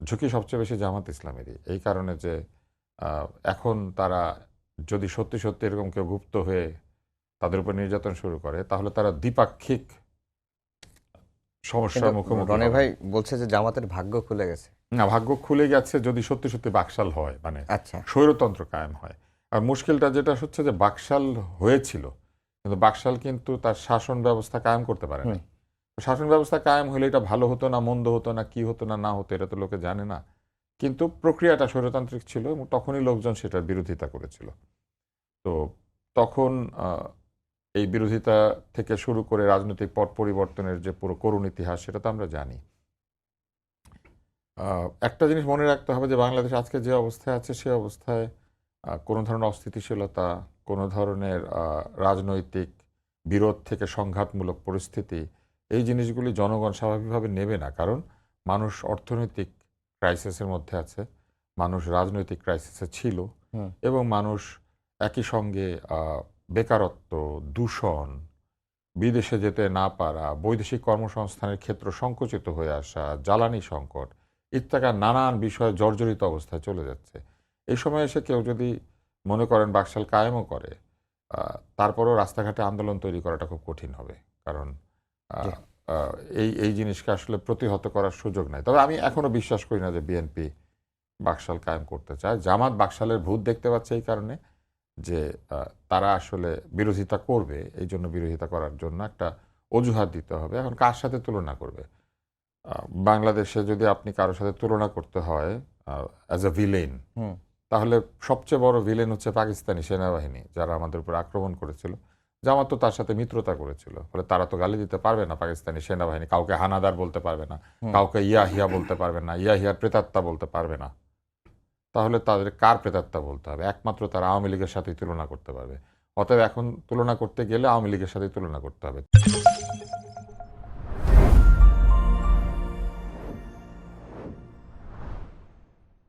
ঝুঁকি সবচেয়ে বেশি জামাত ইসলামেরই। এই কারণে যে এখন তারা যদি সত্যি, সত্যি এরকম কেউ গুপ্ত হয়ে তাদের উপর নির্যাতন শুরু করে তাহলে তারা দ্বিপাক্ষিক কিন্তু সমস্যার মুখোমুখি রনি হবেন। ভাই বলছে যে জামাতের ভাগ্য খুলে গেছে। না, ভাগ্য খুলে গেছে যদি সত্যি, সত্যি বাকশাল হয়, মানে আচ্ছা। স্বৈরতন্ত্র কায়েম হয়। আর মুশকিলটা যেটা হচ্ছে যে বাকশাল হয়েছিল, কিন্তু বাকশাল কিন্তু তার শাসন ব্যবস্থা কায়েম করতে পারে হুম। নাই। শাসন ব্যবস্থা কায়েম হলে এটা ভালো হতো না মন্দ হতো না কি হতো না না হতো এটা তো লোকে জানে না। কিন্তু প্রক্রিয়াটা স্বৈরতান্ত্রিক ছিল এবং তখনই লোকজন সেটার বিরোধিতা করেছিল। তো তখন এই বিরোধিতা থেকে শুরু করে রাজনৈতিক পট পরিবর্তনের যে পুরো করুণ ইতিহাস সেটা তো আমরা জানি। একটা জিনিস মনে রাখতে হবে যে বাংলাদেশ আজকে যে অবস্থায় আছে সে অবস্থায় কোনো ধরনের অস্থিতিশীলতা, কোনো ধরনের রাজনৈতিক বিরোধ থেকে সংঘাতমূলক পরিস্থিতি, এই জিনিসগুলি জনগণ স্বাভাবিকভাবে নেবে না। কারণ মানুষ অর্থনৈতিক ক্রাইসিসের মধ্যে আছে, মানুষ রাজনৈতিক ক্রাইসিসে ছিল হুম। এবং মানুষ একই সঙ্গে বেকারত্ব, দূষণ, বিদেশে যেতে না পারা, বৈদেশিক কর্মসংস্থানের ক্ষেত্র সংকুচিত হয়ে আসা, জ্বালানি সংকট ইত্যাকার নানান বিষয়ে জর্জরিত অবস্থায় চলে যাচ্ছে। এই সময় এসে কেউ যদি মনে করেন বাকশাল কায়েমও করে, তারপরেও রাস্তাঘাটে আন্দোলন তৈরি করাটা খুব কঠিন হবে। কারণ আ জি। আ এই জিনিসকে আসলে প্রতিহত করার সুযোগ নাই। তবে আমি এখনো বিশ্বাস করি না যে বিএনপি বাকশাল কায়েম করতে চায়। জামাত বাকশালের ভূত দেখতে পাচ্ছে এই কারণে যে তারা আসলে বিরোধিতা করবে। এইজন্য বিরোধিতা করার জন্য একটা অজুহাত দিতে হবে। এখন কার সাথে তুলনা করবে? আ বাংলাদেশে যদি আপনি কারো সাথে তুলনা করতে হয় অ্যাজ আ ভিলেন, হুম। তাহলে সবচেয়ে বড় ভিলেন হচ্ছে পাকিস্তানি সেনাবাহিনী, যারা আমাদের উপর আক্রমণ করেছিল। জামাত তো তার সাথে মিত্রতা করেছিল। ফলে তারা তো গালি দিতে পারবে না পাকিস্তানি সেনাবাহিনী। কাউকে হানাদার বলতে পারবে না। হুম। কাউকে ইয়াহিয়া বলতে পারবে না। ইয়াহিয়ার প্রেতাত্মা বলতে পারবে না। তাহলে তাদের কার প্রেতাত্মা বলতে হবে? একমাত্র তারা আওয়ামী লীগের সাথেই তুলনা করতে পারবে। অতএব এখন তুলনা করতে গেলে আওয়ামী লীগের সাথেই তুলনা করতে হবে।